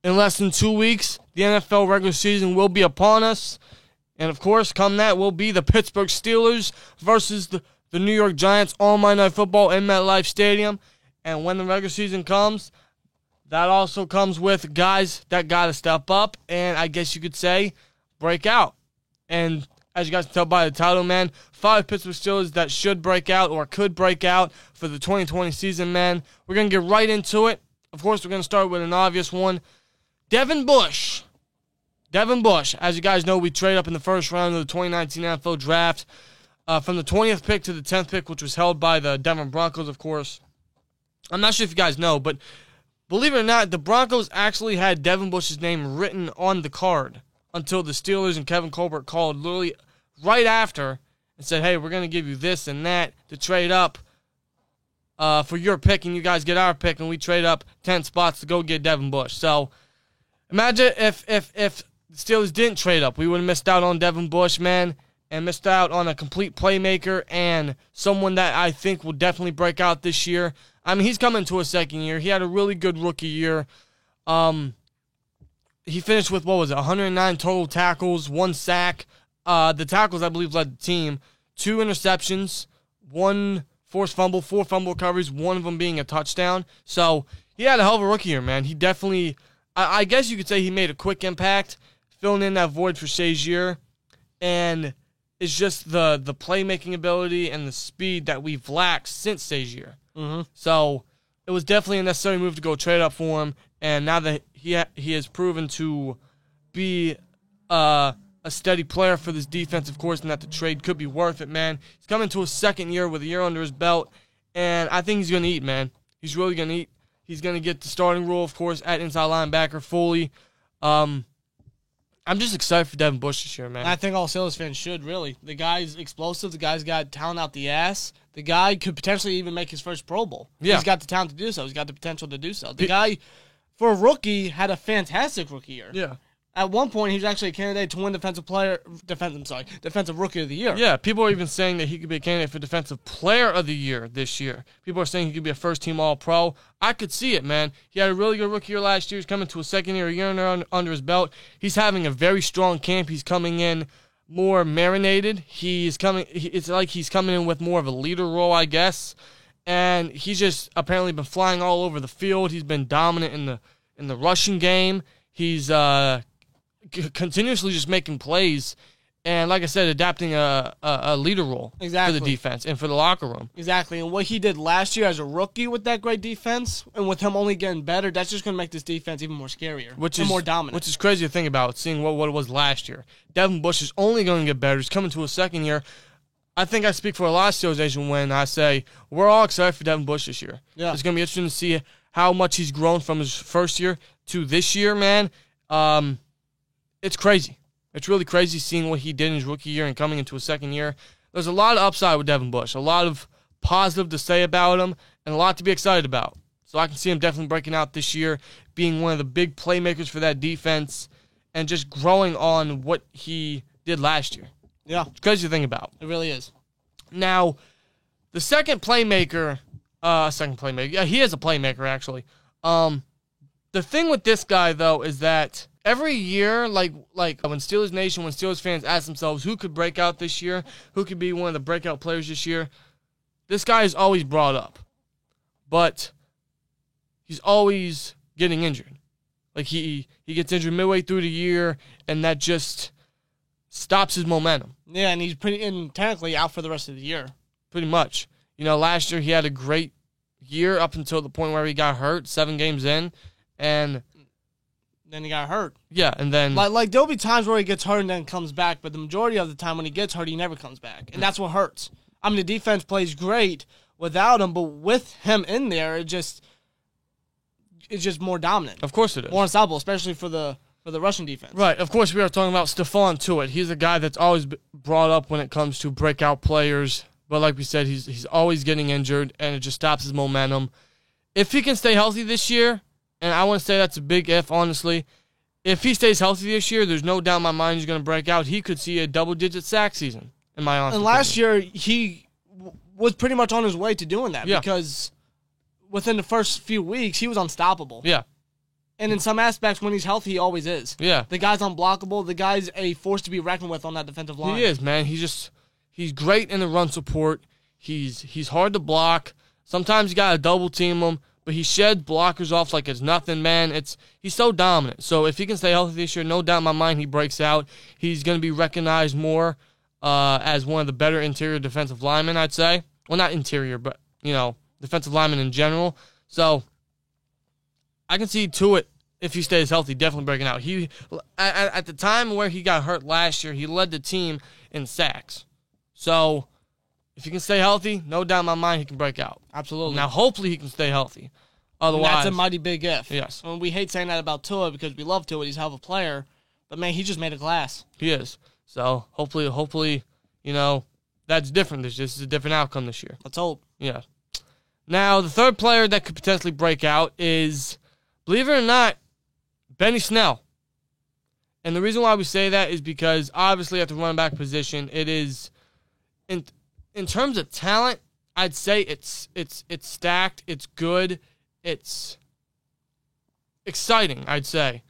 in less than 2 weeks, the NFL regular season will be upon us. And, of course, come that will be the Pittsburgh Steelers versus the New York Giants on Monday Night Football in MetLife Stadium. And when the regular season comes, that also comes with guys that got to step up and, I guess you could say, break out. And as you guys can tell by the title, man, 5 Pittsburgh Steelers that should break out or could break out for the 2020 season, man. We're going to get right into it. Of course, we're going to start with an obvious one. Devin Bush. Devin Bush. As you guys know, we traded up in the first round of the 2019 NFL Draft from the 20th pick to the 10th pick, which was held by the Denver Broncos, of course. I'm not sure if you guys know, but believe it or not, the Broncos actually had Devin Bush's name written on the card until the Steelers and Kevin Colbert called literally right after and said, hey, we're going to give you this and that to trade up for your pick, and you guys get our pick, and we trade up 10 spots to go get Devin Bush. So imagine if the Steelers didn't trade up. We would have missed out on Devin Bush, man, and missed out on a complete playmaker and someone that I think will definitely break out this year. I mean, he's coming to a second year. He had a really good rookie year. He finished with, 109 total tackles, 1 sack. The tackles, I believe, led the team. 2 interceptions, 1 forced fumble, 4 fumble recoveries, 1 of them being a touchdown. So he had a hell of a rookie year, man. He definitely, I guess you could say he made a quick impact, filling in that void for Shazier. And it's just the playmaking ability and the speed that we've lacked since Shazier. Mm-hmm. So it was definitely a necessary move to go trade up for him. And now that he has proven to be a steady player for this defense, of course, and that the trade could be worth it, man. He's coming to his second year with a year under his belt, and I think he's going to eat, man. He's really going to eat. He's going to get the starting role, of course, at inside linebacker fully. I'm just excited for Devin Bush this year, man. I think all Steelers fans should, really. The guy's explosive. The guy's got talent out the ass. The guy could potentially even make his first Pro Bowl. Yeah. He's got the talent to do so. He's got the potential to do so. The guy, for a rookie, had a fantastic rookie year. Yeah. At one point, he was actually a candidate to win Defensive Rookie of the Year. Yeah, people are even saying that he could be a candidate for Defensive Player of the Year this year. People are saying he could be a first-team All-Pro. I could see it, man. He had a really good rookie year last year. He's coming to a second year, a year under his belt. He's having a very strong camp. He's coming in more marinated. It's like he's coming in with more of a leader role, I guess. And he's just apparently been flying all over the field. He's been dominant in the rushing game. He's continuously just making plays and, like I said, adapting a leader role for the defense and for the locker room. Exactly, and what he did last year as a rookie with that great defense, and with him only getting better, that's just going to make this defense even more scarier and more dominant. Which is crazy to think about, seeing what it was last year. Devin Bush is only going to get better. He's coming to a second year. I think I speak for a lot of Steelers Nation when I say we're all excited for Devin Bush this year. Yeah. It's going to be interesting to see how much he's grown from his first year to this year, man. It's crazy. It's really crazy seeing what he did in his rookie year and coming into his second year. There's a lot of upside with Devin Bush, a lot of positive to say about him, and a lot to be excited about. So I can see him definitely breaking out this year, being one of the big playmakers for that defense, and just growing on what he did last year. Yeah. It's crazy to think about. It really is. Now, the second playmaker, yeah, he is a playmaker, actually. The thing with this guy, though, is that every year, like when Steelers Nation, when Steelers fans ask themselves who could break out this year, who could be one of the breakout players this year, this guy is always brought up. But he's always getting injured. Like he gets injured midway through the year, and that just stops his momentum. Yeah, and he's technically out for the rest of the year. Pretty much. You know, last year he had a great year up until the point where he got hurt, 7 games in, and then he got hurt. Yeah, and then like there'll be times where he gets hurt and then comes back, but the majority of the time when he gets hurt, he never comes back, and that's what hurts. I mean, the defense plays great without him, but with him in there, it's just more dominant. Of course it is. More unstoppable, especially for the Russian defense. Right. Of course, we are talking about Stephon Tuitt. He's a guy that's always brought up when it comes to breakout players. But like we said, he's always getting injured, and it just stops his momentum. If he can stay healthy this year, and I want to say that's a big if, honestly. If he stays healthy this year, there's no doubt in my mind he's going to break out. He could see a double-digit sack season, in my honest opinion. And last year, he was pretty much on his way to doing that because within the first few weeks, he was unstoppable. Yeah. And in some aspects, when he's healthy, he always is. Yeah. The guy's unblockable. The guy's a force to be reckoned with on that defensive line. He is, man. He's great in the run support. He's hard to block. Sometimes you got to double team him, but he sheds blockers off like it's nothing, man. He's so dominant. So if he can stay healthy this year, no doubt in my mind he breaks out. He's going to be recognized more as one of the better interior defensive linemen, I'd say. Well, not interior, but, defensive linemen in general. So I can see to it, if he stays healthy, definitely breaking out. He at the time where he got hurt last year, he led the team in sacks. So if he can stay healthy, no doubt in my mind he can break out. Absolutely. Now, hopefully he can stay healthy. Otherwise, that's a mighty big if. Yes. I mean, we hate saying that about Tua because we love Tua. He's a hell of a player. But, man, he just made a class. He is. So hopefully, that's different. This is a different outcome this year. Let's hope. Yeah. Now, the third player that could potentially break out is, believe it or not, Benny Snell. And the reason why we say that is because, obviously, at the running back position, it is, in terms of talent, I'd say it's stacked, it's good, it's exciting, I'd say.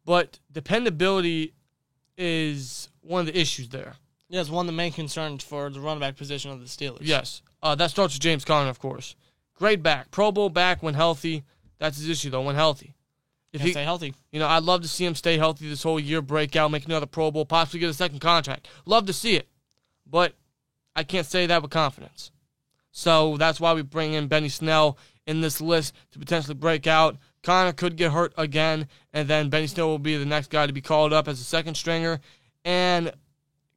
But dependability is one of the issues there. Yeah, it's one of the main concerns for the running back position of the Steelers. Yes. That starts with James Conner, of course. Great back. Pro Bowl back when healthy. That's his issue, though, when healthy. If he stay healthy. I'd love to see him stay healthy this whole year, break out, make another Pro Bowl, possibly get a second contract. Love to see it. But I can't say that with confidence. So that's why we bring in Benny Snell in this list to potentially break out. Conner could get hurt again, and then Benny Snell will be the next guy to be called up as a second stringer and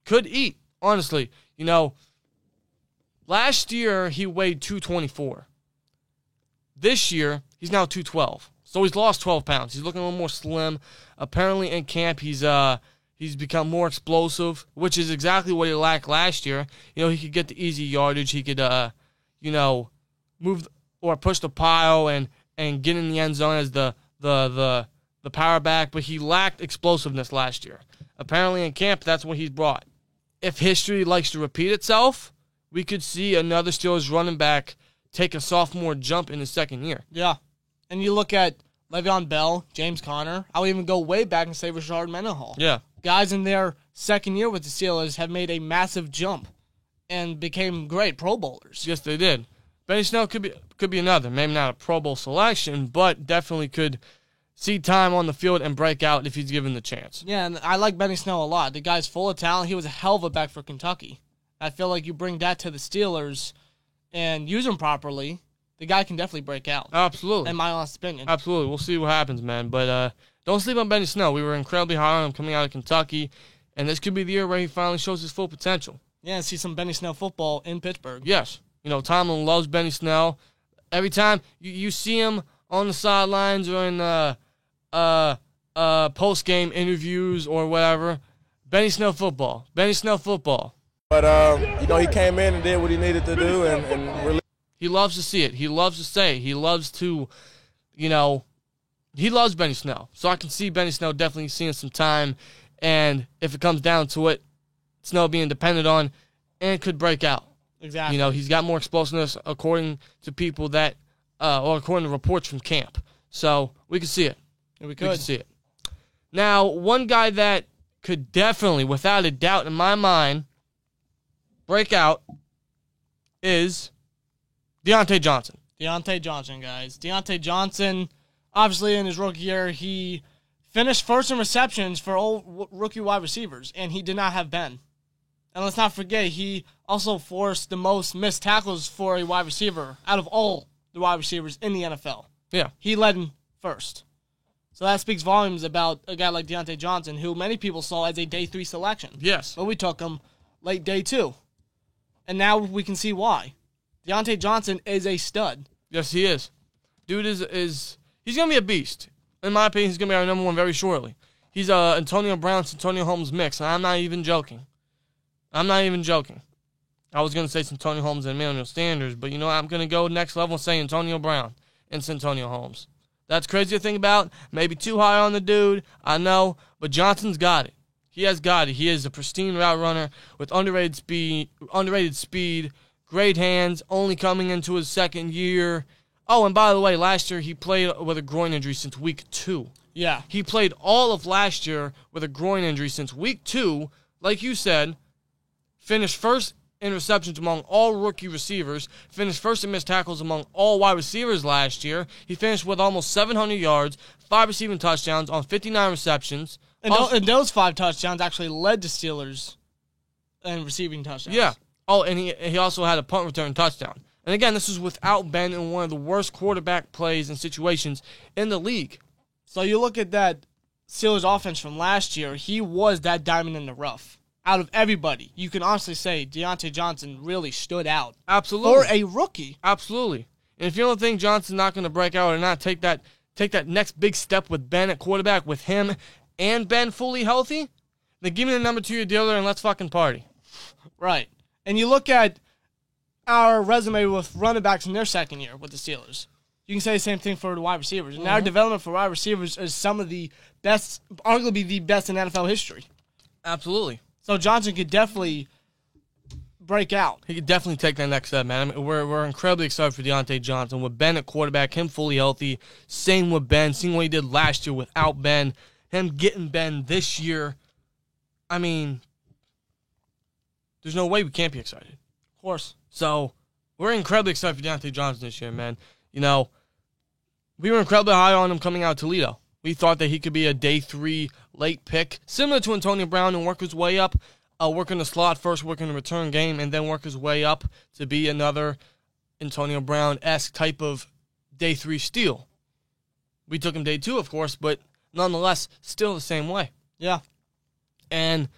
could eat, honestly. Last year he weighed 224. This year he's now 212. So he's lost 12 pounds. He's looking a little more slim. Apparently in camp he's become more explosive, which is exactly what he lacked last year. He could get the easy yardage. He could move or push the pile and get in the end zone as the power back, but he lacked explosiveness last year. Apparently in camp that's what he's brought. If history likes to repeat itself, we could see another Steelers running back take a sophomore jump in his second year. Yeah. And you look at Le'Veon Bell, James Conner. I'll even go way back and say Rashard Mendenhall. Yeah. Guys in their second year with the Steelers have made a massive jump and became great Pro Bowlers. Yes, they did. Benny Snell could be another. Maybe not a Pro Bowl selection, but definitely could see time on the field and break out if he's given the chance. Yeah, and I like Benny Snell a lot. The guy's full of talent. He was a hell of a back for Kentucky. I feel like you bring that to the Steelers and use him properly, the guy can definitely break out. Absolutely. In my honest opinion. Absolutely. We'll see what happens, man. But don't sleep on Benny Snell. We were incredibly high on him coming out of Kentucky, and this could be the year where he finally shows his full potential. Yeah, see some Benny Snell football in Pittsburgh. Yes. Tomlin loves Benny Snell. Every time you see him on the sidelines or in post-game interviews or whatever, Benny Snell football. Benny Snell football. But, he came in and did what he needed to do and really. He loves to see it. He loves to say it. He loves to, he loves Benny Snell. So I can see Benny Snell definitely seeing some time. And if it comes down to it, Snell being dependent on and could break out. Exactly. He's got more explosiveness according to people that, or according to reports from camp. So we can see it. Yeah, we We can see it. Now, one guy that could definitely, without a doubt in my mind, break out is Deontay Johnson. Deontay Johnson, guys. Deontay Johnson, obviously in his rookie year, he finished first in receptions for all rookie wide receivers, and he did not have Ben. And let's not forget, he also forced the most missed tackles for a wide receiver out of all the wide receivers in the NFL. Yeah. He led him first. So that speaks volumes about a guy like Deontay Johnson, who many people saw as a day 3 selection. Yes. But we took him late day 2. And now we can see why. Deontay Johnson is a stud. Yes, he is. Dude is he's going to be a beast. In my opinion, he's going to be our number one very shortly. He's Antonio Brown, Santonio Holmes mix, and I'm not even joking. I was going to say Santonio Holmes and Emmanuel Sanders, but I'm going to go next level and say Antonio Brown and Santonio Holmes. That's crazy to think about. Maybe too high on the dude, I know, but Johnson's got it. He has got it. He is a pristine route runner with underrated speed, great hands, only coming into his second year. Oh, and by the way, last year he played with a groin injury since week 2. Yeah. He played all of last year with a groin injury since week 2. Like you said, finished first in receptions among all rookie receivers, finished first in missed tackles among all wide receivers last year. He finished with almost 700 yards, 5 receiving touchdowns on 59 receptions. And those 5 touchdowns actually led to Steelers in receiving touchdowns. Yeah. Oh, and he also had a punt return touchdown. And again, this is without Ben in one of the worst quarterback plays and situations in the league. So you look at that Steelers offense from last year, he was that diamond in the rough. Out of everybody, you can honestly say Deontay Johnson really stood out. Absolutely. For a rookie. Absolutely. And if you don't think Johnson's not going to break out or not take that next big step with Ben at quarterback, with him and Ben fully healthy, then give me the number 2 dealer and let's fucking party. Right. And you look at our resume with running backs in their second year with the Steelers. You can say the same thing for the wide receivers. And our development for wide receivers is some of the best, arguably the best in NFL history. Absolutely. So Johnson could definitely break out. He could definitely take that next step, man. I mean, we're incredibly excited for Deontay Johnson. With Ben at quarterback, him fully healthy. Same with Ben. Seeing what he did last year without Ben. Him getting Ben this year. I mean, there's no way we can't be excited. Of course. So, we're incredibly excited for Deontay Johnson this year, man. You know, we were incredibly high on him coming out of Toledo. We thought that he could be a day 3 late pick, similar to Antonio Brown, and work his way up, work in the slot first, work in the return game, and then work his way up to be another Antonio Brown-esque type of day 3 steal. We took him day 2, of course, but nonetheless, still the same way. Yeah. And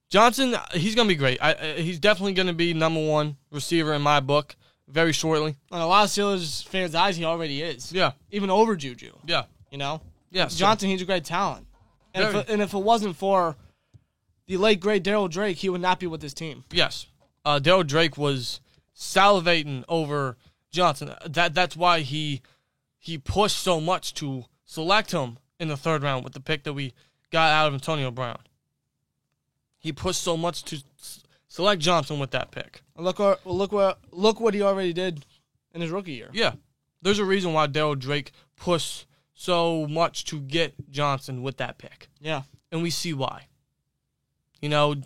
Johnson, he's going to be great. He's definitely going to be number 1 receiver in my book very shortly. On a lot of Steelers fans' eyes, he already is. Yeah. Even over Juju. Yeah. You know? Yeah. Johnson, he's a great talent. And if it wasn't for the late, great Darryl Drake, he would not be with this team. Yes. Darryl Drake was salivating over Johnson. That's why he pushed so much to select him in the 3rd round with the pick that we got out of Antonio Brown. He pushed so much to select Johnson with that pick. And look what he already did in his rookie year. Yeah. There's a reason why Darryl Drake pushed so much to get Johnson with that pick. Yeah. And we see why. You know,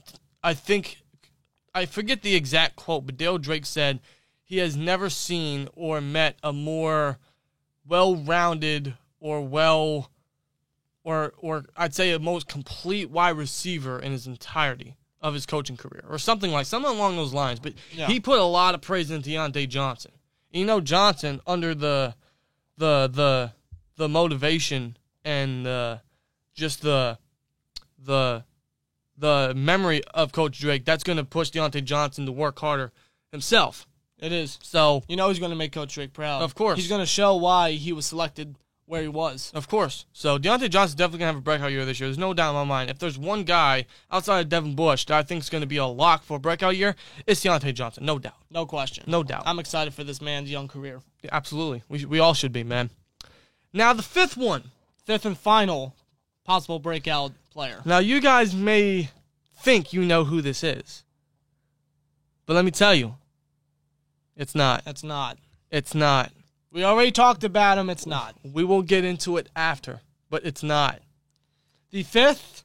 I forget the exact quote, but Darryl Drake said he has never seen or met a more well-rounded or I'd say a most complete wide receiver in his entirety of his coaching career, or something along those lines. But he put a lot of praise into Deontay Johnson. You know, Johnson, under the motivation and just the memory of Coach Drake, that's going to push Deontay Johnson to work harder himself. It is. So, you know he's going to make Coach Drake proud. Of course. He's going to show why he was selected where he was. Of course. So, Deontay Johnson's definitely going to have a breakout year this year. There's no doubt in my mind. If there's one guy outside of Devin Bush that I think is going to be a lock for a breakout year, it's Deontay Johnson. No doubt. No question. No doubt. I'm excited for this man's young career. Yeah, absolutely. We all should be, man. Now, the 5th one. 5th and final possible breakout player. Now, you guys may think you know who this is. But let me tell you, it's not. It's not. It's not. We already talked about him. It's not. We will get into it after, but it's not. The 5th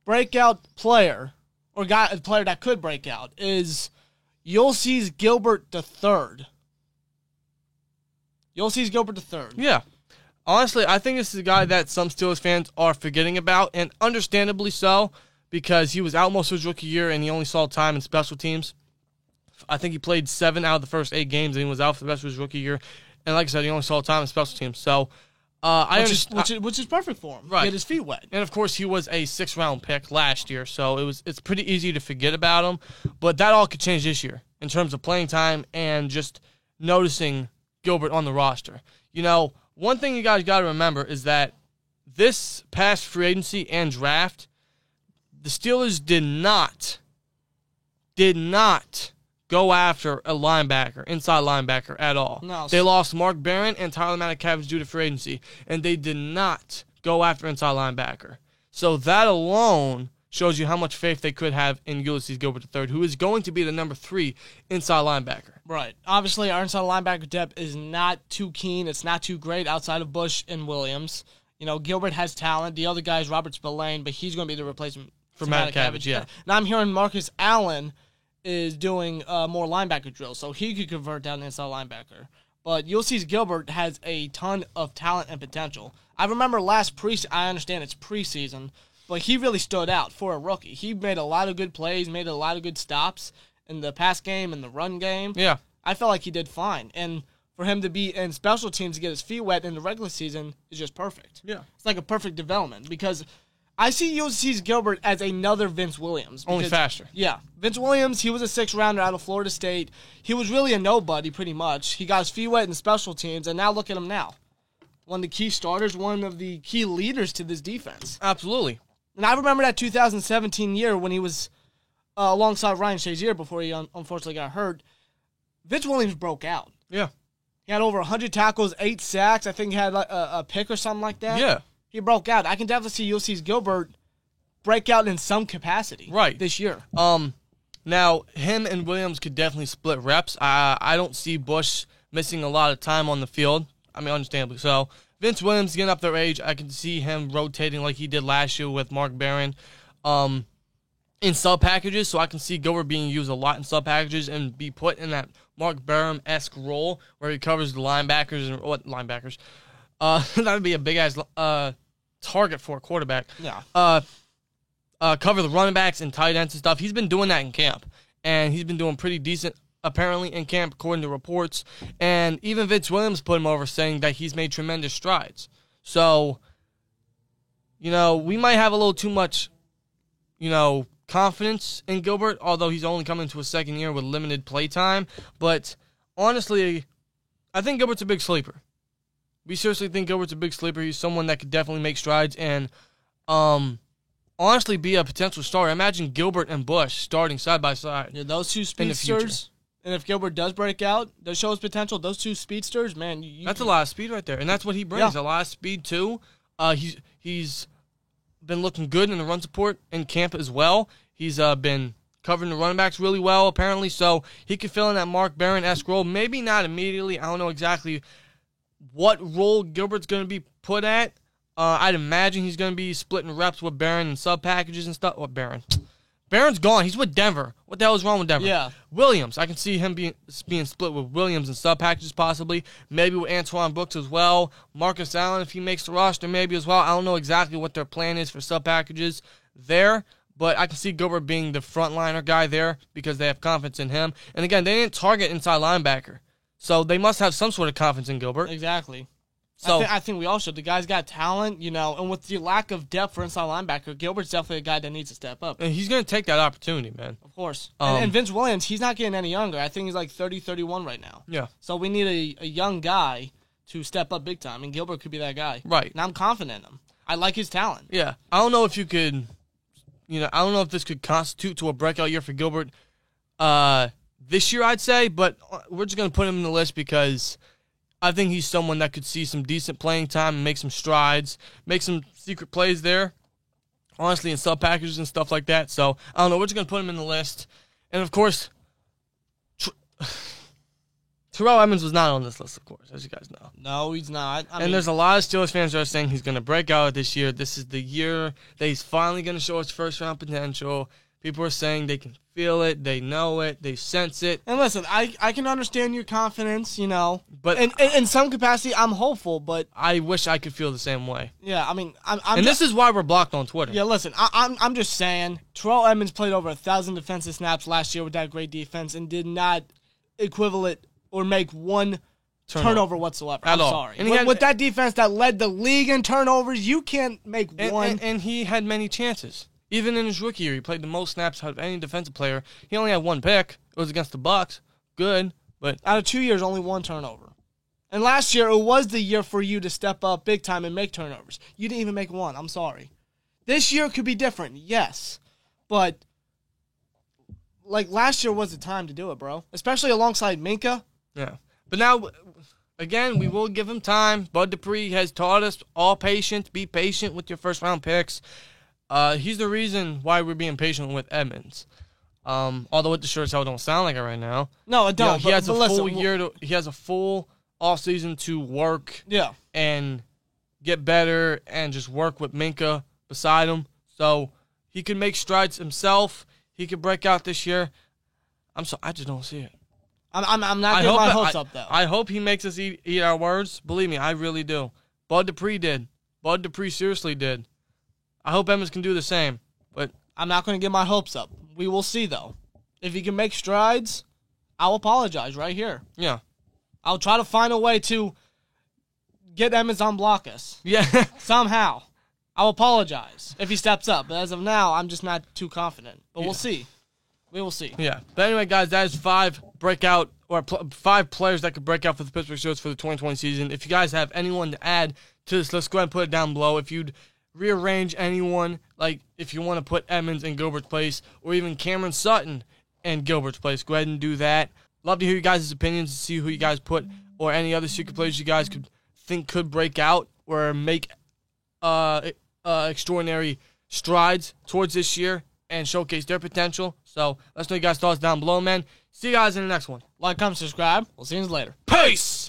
breakout player, or a player that could break out, is Ulysses Gilbert III. Ulysses Gilbert III. Yeah. Honestly, I think this is a guy that some Steelers fans are forgetting about, and understandably so, because he was out most of his rookie year and he only saw time in special teams. I think he played 7 out of the first 8 games, and he was out for the rest of his rookie year. And like I said, he only saw time in special teams. So, which is perfect for him. Right. Get his feet wet. And of course, he was a 6th-round pick last year, so it's pretty easy to forget about him. But that all could change this year in terms of playing time and just noticing Gilbert on the roster. You know, one thing you guys got to remember is that this past free agency and draft, the Steelers did not go after a linebacker, inside linebacker at all. No. They lost Mark Barron and Tyler Matakavich due to free agency, and they did not go after inside linebacker. So that alone shows you how much faith they could have in Ulysses Gilbert III, who is going to be the number 3 inside linebacker. Right. Obviously, our inside linebacker depth is not too keen. It's not too great outside of Bush and Williams. Gilbert has talent. The other guy is Robert Spillane, but he's going to be the replacement For Matt Cabbage, yeah. Now I'm hearing Marcus Allen is doing more linebacker drills, so he could convert down inside linebacker. But Ulysses Gilbert has a ton of talent and potential. I remember last I understand it's preseason, but he really stood out for a rookie. He made a lot of good plays, made a lot of good stops in the pass game and the run game. Yeah. I felt like he did fine. And for him to be in special teams to get his feet wet in the regular season is just perfect. Yeah. It's like a perfect development because I see Ulysses Gilbert as another Vince Williams. Only faster. Yeah. Vince Williams, he was a 6th-rounder out of Florida State. He was really a nobody pretty much. He got his feet wet in special teams, and now look at him now. One of the key starters, one of the key leaders to this defense. Absolutely. And I remember that 2017 year when he was alongside Ryan Shazier before he unfortunately got hurt. Vince Williams broke out. Yeah. He had over 100 tackles, 8 sacks. I think he had a pick or something like that. Yeah. He broke out. I can definitely see Ulysses Gilbert break out in some capacity this year. Now, him and Williams could definitely split reps. I don't see Bush missing a lot of time on the field. I mean, understandably so. Vince Williams getting up their age, I can see him rotating like he did last year with Mark Barron in sub packages. So I can see Gilbert being used a lot in sub packages and be put in that Mark Barron-esque role where he covers the linebackers and what linebackers. That would be a big-ass target for a quarterback. Yeah. Cover the running backs and tight ends and stuff. He's been doing that in camp, and he's been doing pretty decent, apparently, in camp, according to reports. And even Vince Williams put him over, saying that he's made tremendous strides. So, we might have a little too much, confidence in Gilbert, although he's only coming to his second year with limited play time. But, honestly, I think Gilbert's a big sleeper. We seriously think Gilbert's a big sleeper. He's someone that could definitely make strides and honestly be a potential starter. Imagine Gilbert and Bush starting side by side. Yeah, those two speedsters. And if Gilbert does break out, does show his potential, those two speedsters, man. That's a lot of speed right there. And that's what he brings, a lot of speed too. He's been looking good in the run support in camp as well. He's been covering the running backs really well, apparently. So he could fill in that Mark Barron-esque role. Maybe not immediately. I don't know exactly what role Gilbert's going to be put at. I'd imagine he's going to be splitting reps with Barron and sub packages and stuff. What Barron? Barron's gone. He's with Denver. What the hell is wrong with Denver? Yeah. Williams. I can see him being split with Williams and sub packages possibly. Maybe with Antoine Brooks as well. Marcus Allen, if he makes the roster, maybe as well. I don't know exactly what their plan is for sub packages there. But I can see Gilbert being the frontliner guy there because they have confidence in him. And again, they didn't target inside linebacker. So they must have some sort of confidence in Gilbert. Exactly. So I think we all should. The guy's got talent, and with the lack of depth for inside linebacker, Gilbert's definitely a guy that needs to step up. And he's going to take that opportunity, man. Of course. And Vince Williams, he's not getting any younger. I think he's like 30, 31 right now. Yeah. So we need a young guy to step up big time, and Gilbert could be that guy. Right. And I'm confident in him. I like his talent. Yeah. I don't know if you could, I don't know if this could constitute to a breakout year for Gilbert this year, I'd say, but we're just going to put him in the list because I think he's someone that could see some decent playing time and make some strides, make some secret plays there, honestly, in sub packages and stuff like that. So, I don't know. We're just going to put him in the list. And, of course, Terrell Edmunds was not on this list, of course, as you guys know. No, he's not. I mean, there's a lot of Steelers fans that are saying he's going to break out this year. This is the year that he's finally going to show his first-round potential. People are saying they can feel it, they know it, they sense it. And listen, I can understand your confidence, But in some capacity, I'm hopeful, but I wish I could feel the same way. Yeah, I mean, this is why we're blocked on Twitter. Yeah, listen, I'm just saying, Terrell Edmunds played over 1,000 defensive snaps last year with that great defense and did not equivalent or make one turnover whatsoever. I'm sorry. And with that defense that led the league in turnovers, you can't make one. And he had many chances. Even in his rookie year, he played the most snaps out of any defensive player. He only had one pick. It was against the Bucs. Good, but out of 2 years, only one turnover. And last year, it was the year for you to step up big time and make turnovers. You didn't even make one. I'm sorry. This year could be different, yes. But, last year was the time to do it, bro. Especially alongside Minkah. Yeah. But now, again, we will give him time. Bud Dupree has taught us all patience. Be patient with your first-round picks. He's the reason why we're being patient with Edmunds. Although with the short sale don't sound like it right now. No, it don't. He has a full offseason to work. Yeah. And get better and just work with Minkah beside him. So he could make strides himself. He could break out this year. I just don't see it. I'm not getting my hopes up, though. I hope he makes us eat our words. Believe me, I really do. Bud Dupree did. Bud Dupree seriously did. I hope Emmons can do the same. But I'm not going to get my hopes up. We will see, though. If he can make strides, I'll apologize right here. Yeah. I'll try to find a way to get Emmons on block us. Yeah. Somehow. I'll apologize if he steps up. But as of now, I'm just not too confident. But we'll see. We will see. Yeah. But anyway, guys, that is 5 players that could break out for the Pittsburgh Steelers for the 2020 season. If you guys have anyone to add to this, let's go ahead and put it down below. If you'd rearrange anyone, like if you want to put Emmons in Gilbert's place or even Cameron Sutton in Gilbert's place, go ahead and do that. Love to hear you guys' opinions and see who you guys put or any other secret players you guys could think could break out or make extraordinary strides towards this year and showcase their potential. So let us know your guys' thoughts down below, man. See you guys in the next one. Like, comment, subscribe. We'll see you later. Peace!